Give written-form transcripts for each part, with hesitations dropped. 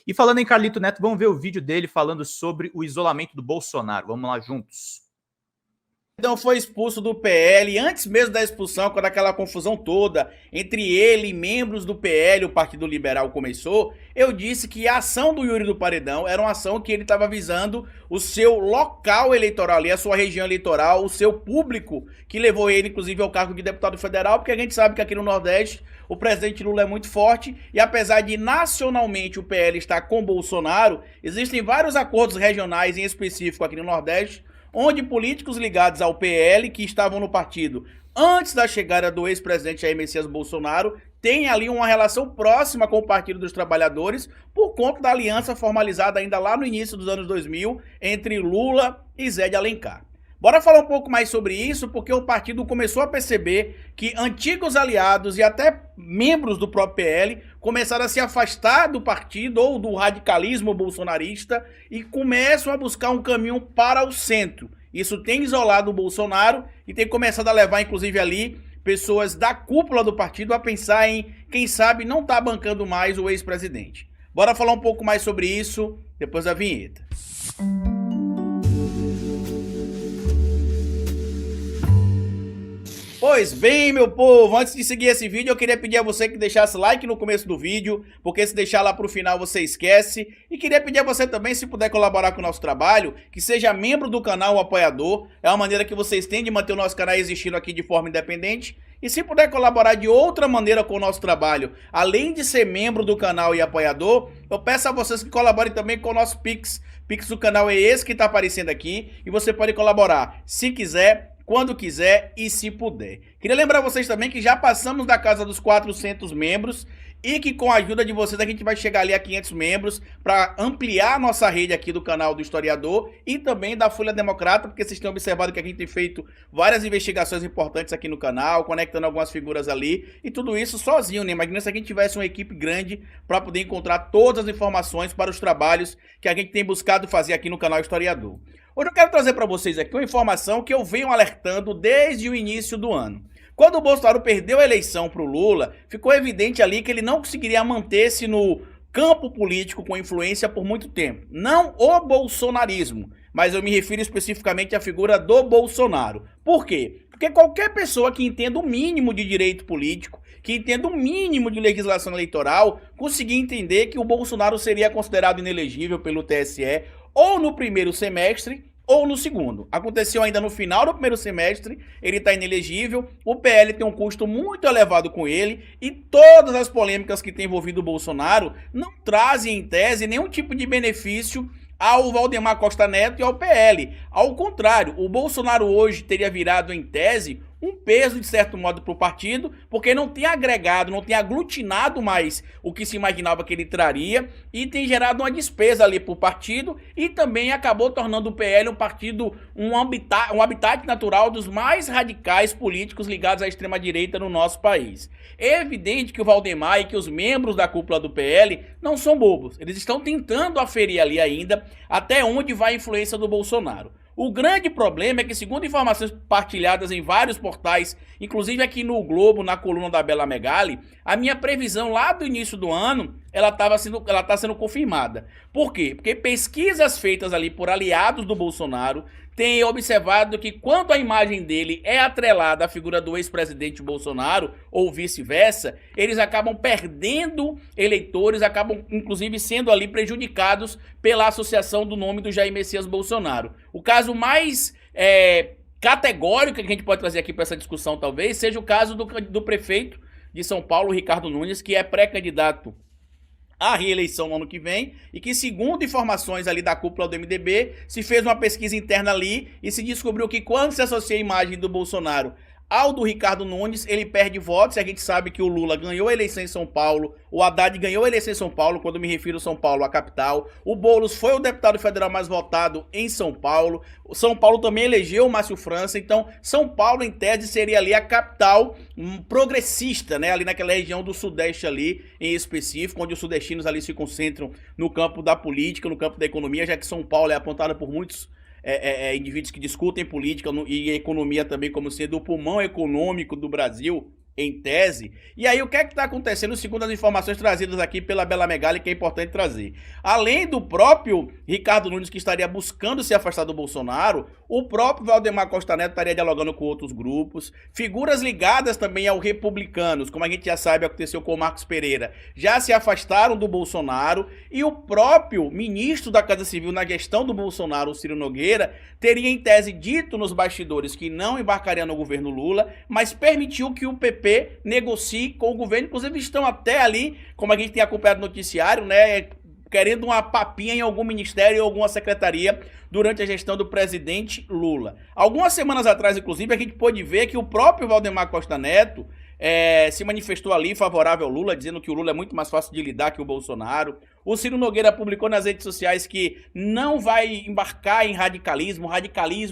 E falando em Carlito Neto, vamos ver o vídeo dele falando sobre o isolamento do Bolsonaro. Vamos lá juntos. Então foi expulso do PL, antes mesmo da expulsão, quando aquela confusão toda entre ele e membros do PL, o Partido Liberal, começou, eu disse que a ação do Yuri do Paredão era uma ação que ele estava visando o seu local eleitoral ali, a sua região eleitoral, o seu público, que levou ele inclusive ao cargo de deputado federal, porque a gente sabe que aqui no Nordeste o presidente Lula é muito forte e apesar de nacionalmente o PL estar com Bolsonaro, existem vários acordos regionais em específico aqui no Nordeste, onde políticos ligados ao PL, que estavam no partido antes da chegada do ex-presidente Jair Messias Bolsonaro, têm ali uma relação próxima com o Partido dos Trabalhadores, por conta da aliança formalizada ainda lá no início dos anos 2000, entre Lula e Zé de Alencar. Bora falar um pouco mais sobre isso, porque o partido começou a perceber que antigos aliados e até membros do próprio PL começaram a se afastar do partido ou do radicalismo bolsonarista e começam a buscar um caminho para o centro. Isso tem isolado o Bolsonaro e tem começado a levar, inclusive ali, pessoas da cúpula do partido a pensar em, quem sabe, não tá bancando mais o ex-presidente. Bora falar um pouco mais sobre isso depois da vinheta. Pois bem, meu povo, antes de seguir esse vídeo, eu queria pedir a você que deixasse like no começo do vídeo, porque se deixar lá pro final você esquece. E queria pedir a você também, se puder colaborar com o nosso trabalho, que seja membro do canal ou apoiador. É uma maneira que vocês têm de manter o nosso canal existindo aqui de forma independente. E se puder colaborar de outra maneira com o nosso trabalho, além de ser membro do canal e apoiador, eu peço a vocês que colaborem também com o nosso Pix. Pix do canal é esse que está aparecendo aqui e você pode colaborar se quiser, quando quiser e se puder. Queria lembrar vocês também que já passamos da casa dos 400 membros e que com a ajuda de vocês a gente vai chegar ali a 500 membros para ampliar a nossa rede aqui do canal do Historiador e também da Folha Democrata, porque vocês têm observado que a gente tem feito várias investigações importantes aqui no canal, conectando algumas figuras ali e tudo isso sozinho, né? Imagina se a gente tivesse uma equipe grande para poder encontrar todas as informações para os trabalhos que a gente tem buscado fazer aqui no canal Historiador. Hoje eu quero trazer para vocês aqui uma informação que eu venho alertando desde o início do ano. Quando o Bolsonaro perdeu a eleição para o Lula, ficou evidente ali que ele não conseguiria manter-se no campo político com influência por muito tempo. Não o bolsonarismo, mas eu me refiro especificamente à figura do Bolsonaro. Por quê? Porque qualquer pessoa que entenda o mínimo de direito político, que entenda o mínimo de legislação eleitoral, conseguia entender que o Bolsonaro seria considerado inelegível pelo TSE ou no primeiro semestre ou no segundo. Aconteceu ainda no final do primeiro semestre, ele está inelegível, o PL tem um custo muito elevado com ele e todas as polêmicas que tem envolvido o Bolsonaro não trazem em tese nenhum tipo de benefício ao Valdemar Costa Neto e ao PL. Ao contrário, o Bolsonaro hoje teria virado em tese um peso, de certo modo, para o partido, porque não tem agregado, não tem aglutinado mais o que se imaginava que ele traria e tem gerado uma despesa ali para o partido e também acabou tornando o PL um partido, um habitat natural dos mais radicais políticos ligados à extrema-direita no nosso país. É evidente que o Valdemar e que os membros da cúpula do PL não são bobos, eles estão tentando aferir ali ainda até onde vai a influência do Bolsonaro. O grande problema é que, segundo informações partilhadas em vários portais, inclusive aqui no Globo, na coluna da Bela Megali, a minha previsão lá do início do ano, ela está sendo confirmada. Por quê? Porque pesquisas feitas ali por aliados do Bolsonaro têm observado que quando a imagem dele é atrelada à figura do ex-presidente Bolsonaro, ou vice-versa, eles acabam perdendo eleitores, acabam inclusive sendo ali prejudicados pela associação do nome do Jair Messias Bolsonaro. O caso mais categórico que a gente pode trazer aqui para essa discussão talvez seja o caso do prefeito de São Paulo, Ricardo Nunes, que é pré-candidato à reeleição no ano que vem e que, segundo informações ali da cúpula do MDB, se fez uma pesquisa interna ali e se descobriu que quando se associa a imagem do Bolsonaro ao do Ricardo Nunes, ele perde votos. A gente sabe que o Lula ganhou a eleição em São Paulo, o Haddad ganhou a eleição em São Paulo, quando me refiro a São Paulo, a capital. O Boulos foi o deputado federal mais votado em São Paulo. O São Paulo também elegeu o Márcio França. Então, São Paulo, em tese, seria ali a capital progressista, né? Ali naquela região do Sudeste ali, em específico, onde os sudestinos ali se concentram no campo da política, no campo da economia, já que São Paulo é apontada por muitos indivíduos que discutem política e economia também como sendo o pulmão econômico do Brasil. em tese. E aí o que é que está acontecendo segundo as informações trazidas aqui pela Bela Megali, que é importante trazer? Além do próprio Ricardo Nunes, que estaria buscando se afastar do Bolsonaro, o próprio Valdemar Costa Neto estaria dialogando com outros grupos, figuras ligadas também ao Republicanos, como a gente já sabe, aconteceu com o Marcos Pereira, já se afastaram do Bolsonaro, e o próprio ministro da Casa Civil na gestão do Bolsonaro, o Ciro Nogueira, teria em tese dito nos bastidores que não embarcaria no governo Lula, mas permitiu que o PP negocie com o governo, inclusive estão até ali, como a gente tem acompanhado no noticiário, né, querendo uma papinha em algum ministério ou alguma secretaria durante a gestão do presidente Lula. Algumas semanas atrás, inclusive, a gente pôde ver que o próprio Valdemar Costa Neto se manifestou ali favorável ao Lula, dizendo que o Lula é muito mais fácil de lidar que o Bolsonaro. O Ciro Nogueira publicou nas redes sociais que não vai embarcar em radicalismo,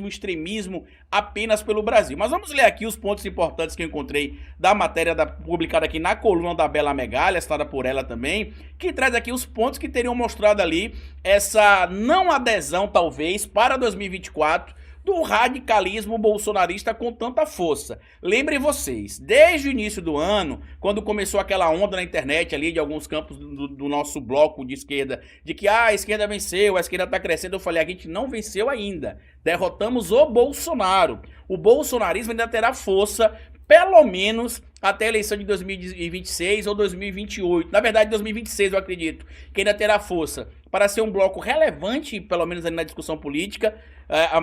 extremismo apenas pelo Brasil. Mas vamos ler aqui os pontos importantes que eu encontrei da matéria publicada aqui na coluna da Bela Megali, assinada por ela também, que traz aqui os pontos que teriam mostrado ali essa não adesão, talvez, para 2024, do radicalismo bolsonarista com tanta força. Lembrem vocês, desde o início do ano, quando começou aquela onda na internet ali de alguns campos do nosso bloco de esquerda, de que a esquerda venceu, a esquerda está crescendo, eu falei, a gente não venceu ainda. Derrotamos o Bolsonaro. O bolsonarismo ainda terá força, pelo menos até a eleição de 2026 ou 2028. Na verdade, 2026 eu acredito que ainda terá força para ser um bloco relevante, pelo menos ali na discussão política,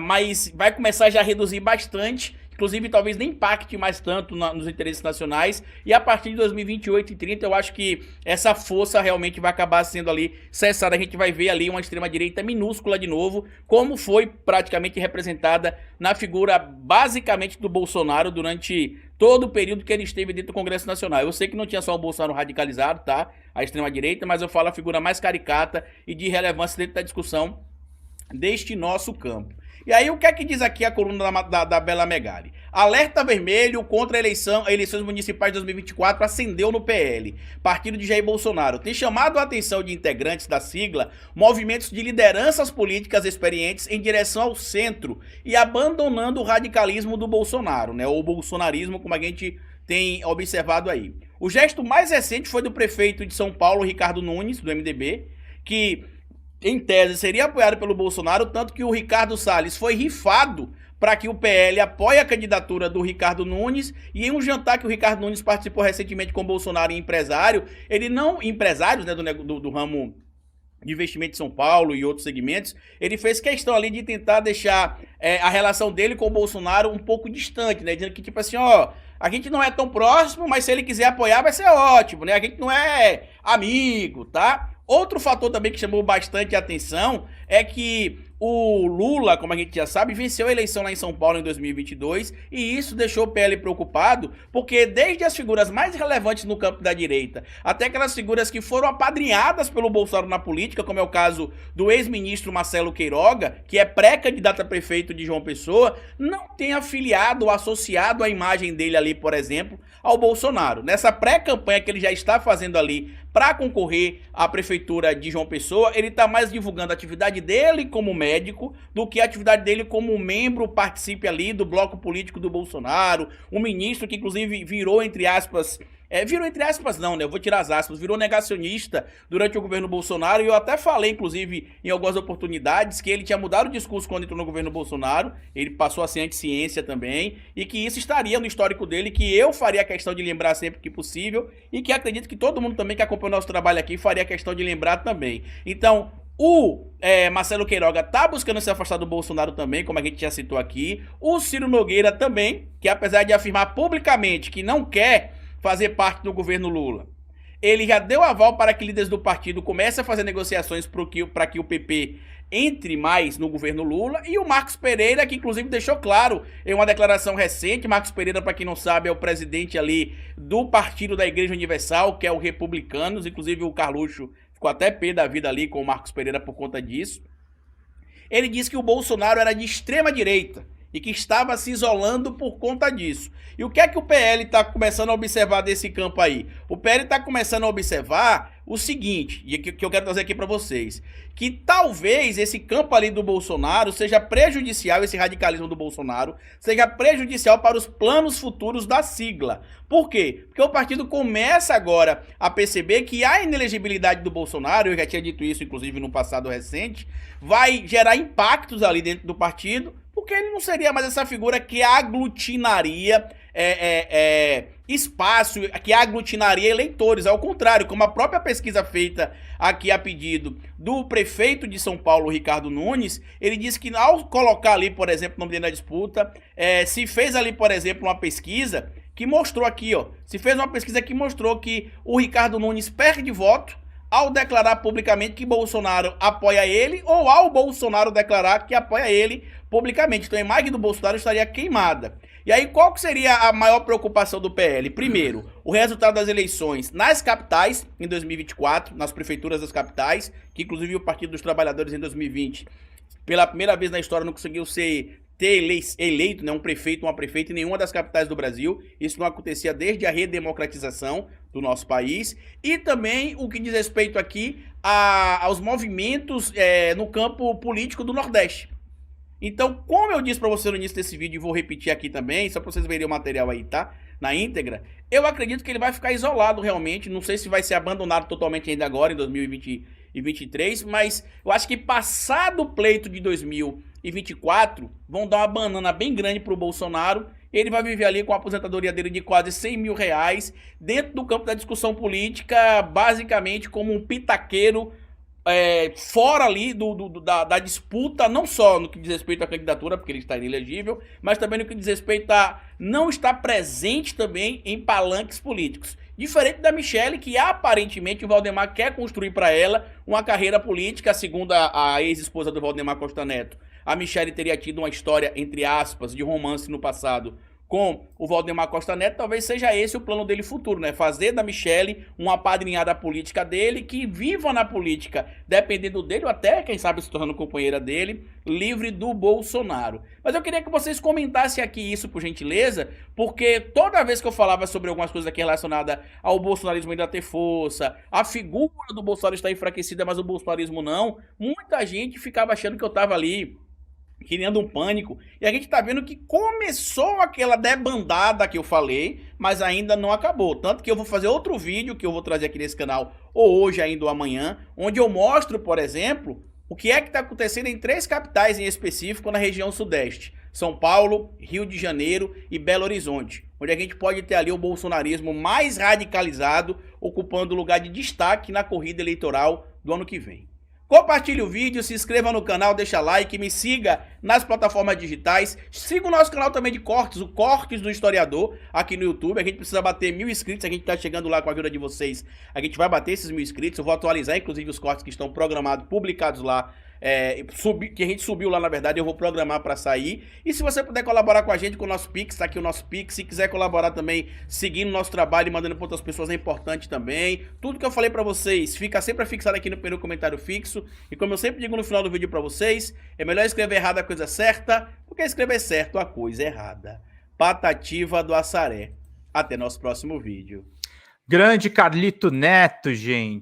mas vai começar já a reduzir bastante, inclusive talvez nem impacte mais tanto nos interesses nacionais, e a partir de 2028 e 30 eu acho que essa força realmente vai acabar sendo ali cessada. A gente vai ver ali uma extrema-direita minúscula de novo, como foi praticamente representada na figura basicamente do Bolsonaro durante todo o período que ele esteve dentro do Congresso Nacional. Eu sei que não tinha só o Bolsonaro radicalizado, tá? A extrema-direita, mas eu falo a figura mais caricata e de relevância dentro da discussão deste nosso campo. E aí o que é que diz aqui a coluna da Bela Megali? Alerta vermelho contra eleições municipais de 2024 acendeu no PL. Partido de Jair Bolsonaro tem chamado a atenção de integrantes da sigla movimentos de lideranças políticas experientes em direção ao centro e abandonando o radicalismo do Bolsonaro, né? Ou o bolsonarismo, como a gente tem observado aí. O gesto mais recente foi do prefeito de São Paulo, Ricardo Nunes, do MDB, que em tese seria apoiado pelo Bolsonaro, tanto que o Ricardo Salles foi rifado para que o PL apoie a candidatura do Ricardo Nunes, e em um jantar que o Ricardo Nunes participou recentemente com o Bolsonaro e empresários, né, do ramo de investimento de São Paulo e outros segmentos, ele fez questão ali de tentar deixar a relação dele com o Bolsonaro um pouco distante, né, dizendo que tipo assim, ó, a gente não é tão próximo, mas se ele quiser apoiar vai ser ótimo, né, a gente não é amigo, tá? Outro fator também que chamou bastante atenção é que o Lula, como a gente já sabe, venceu a eleição lá em São Paulo em 2022, e isso deixou o PL preocupado, porque desde as figuras mais relevantes no campo da direita, até aquelas figuras que foram apadrinhadas pelo Bolsonaro na política, como é o caso do ex-ministro Marcelo Queiroga, que é pré-candidato a prefeito de João Pessoa, não tem afiliado ou associado a imagem dele ali, por exemplo, ao Bolsonaro. Nessa pré-campanha que ele já está fazendo ali para concorrer à prefeitura de João Pessoa, ele está mais divulgando a atividade dele como médico do que a atividade dele como membro, participe ali do bloco político do Bolsonaro, um ministro que inclusive virou, entre aspas, não, né? Eu vou tirar as aspas, virou negacionista durante o governo Bolsonaro, e eu até falei, inclusive, em algumas oportunidades, que ele tinha mudado o discurso quando entrou no governo Bolsonaro, ele passou a ser anti-ciência também, e que isso estaria no histórico dele, que eu faria questão de lembrar sempre que possível, e que acredito que todo mundo também que acompanha o nosso trabalho aqui faria questão de lembrar também. Então, o Marcelo Queiroga tá buscando se afastar do Bolsonaro também, como a gente já citou aqui. O Ciro Nogueira também, que apesar de afirmar publicamente que não quer fazer parte do governo Lula, ele já deu aval para que líderes do partido comecem a fazer negociações para que o PP entre mais no governo Lula. E o Marcos Pereira, que inclusive deixou claro em uma declaração recente, Marcos Pereira, para quem não sabe, é o presidente ali do Partido da Igreja Universal, que é o Republicanos, inclusive o Carluxo ficou até pé da vida ali com o Marcos Pereira por conta disso. Ele disse que o Bolsonaro era de extrema direita e que estava se isolando por conta disso. E o que é que o PL está começando a observar desse campo aí? O PL está começando a observar o seguinte, e que eu quero trazer aqui para vocês, que talvez esse campo ali do Bolsonaro seja prejudicial, esse radicalismo do Bolsonaro, seja prejudicial para os planos futuros da sigla. Por quê? Porque o partido começa agora a perceber que a inelegibilidade do Bolsonaro, eu já tinha dito isso inclusive no passado recente, vai gerar impactos ali dentro do partido, porque ele não seria mais essa figura que aglutinaria espaço, que aglutinaria eleitores. Ao contrário, como a própria pesquisa feita aqui a pedido do prefeito de São Paulo, Ricardo Nunes, ele disse que ao colocar ali, por exemplo, o nome dele na disputa, se fez ali, por exemplo, uma pesquisa que mostrou aqui, ó, se fez uma pesquisa que mostrou que o Ricardo Nunes perde voto ao declarar publicamente que Bolsonaro apoia ele, ou ao Bolsonaro declarar que apoia ele publicamente. Então a imagem do Bolsonaro estaria queimada. E aí qual que seria a maior preocupação do PL? Primeiro, o resultado das eleições nas capitais em 2024, nas prefeituras das capitais, que inclusive o Partido dos Trabalhadores em 2020, pela primeira vez na história, não conseguiu ter eleito, né, um prefeito, uma prefeita em nenhuma das capitais do Brasil. Isso não acontecia desde a redemocratização do nosso país. E também o que diz respeito aqui aos movimentos no campo político do Nordeste. Então, como eu disse para você no início desse vídeo, e vou repetir aqui também, só para vocês verem o material aí, tá? Na íntegra, eu acredito que ele vai ficar isolado realmente. Não sei se vai ser abandonado totalmente ainda agora, em 2023, mas eu acho que passado o pleito de 2024, vão dar uma banana bem grande pro Bolsonaro. Ele vai viver ali com a aposentadoria dele de quase 100 mil reais, dentro do campo da discussão política, basicamente como um pitaqueiro, fora ali da disputa, não só no que diz respeito à candidatura, porque ele está inelegível, mas também no que diz respeito a não estar presente também em palanques políticos. Diferente da Michelle, que aparentemente o Valdemar quer construir para ela uma carreira política, segundo a ex-esposa do Valdemar Costa Neto. A Michelle teria tido uma história, entre aspas, de romance no passado com o Valdemar Costa Neto. Talvez seja esse o plano dele futuro, né? Fazer da Michelle uma apadrinhada política dele, que viva na política, dependendo dele, ou até, quem sabe, se tornando companheira dele, livre do Bolsonaro. Mas eu queria que vocês comentassem aqui isso, por gentileza, porque toda vez que eu falava sobre algumas coisas aqui relacionadas ao bolsonarismo ainda ter força, a figura do Bolsonaro está enfraquecida, mas o bolsonarismo não, muita gente ficava achando que eu tava ali criando um pânico, e a gente tá vendo que começou aquela debandada que eu falei, mas ainda não acabou. Tanto que eu vou fazer outro vídeo que eu vou trazer aqui nesse canal, ou hoje ainda ou amanhã, onde eu mostro, por exemplo, o que é que tá acontecendo em 3 capitais em específico na região sudeste: São Paulo, Rio de Janeiro e Belo Horizonte, onde a gente pode ter ali o bolsonarismo mais radicalizado, ocupando lugar de destaque na corrida eleitoral do ano que vem. Compartilhe o vídeo, se inscreva no canal, deixa like, me siga nas plataformas digitais. Siga o nosso canal também de cortes, o Cortes do Historiador, aqui no YouTube. A gente precisa bater 1000 inscritos, a gente tá chegando lá com a ajuda de vocês. A gente vai bater esses 1000 inscritos, eu vou atualizar inclusive os cortes que estão programados, publicados lá, que a gente subiu lá, na verdade, eu vou programar para sair. E se você puder colaborar com a gente com o nosso Pix, tá aqui o nosso Pix. Se quiser colaborar também, seguindo o nosso trabalho e mandando para outras pessoas, é importante também. Tudo que eu falei para vocês fica sempre fixado aqui no primeiro comentário fixo. E como eu sempre digo no final do vídeo para vocês, é melhor escrever errado a coisa certa do que escrever certo a coisa errada. Patativa do Assaré. Até nosso próximo vídeo. Grande Carlito Neto, gente.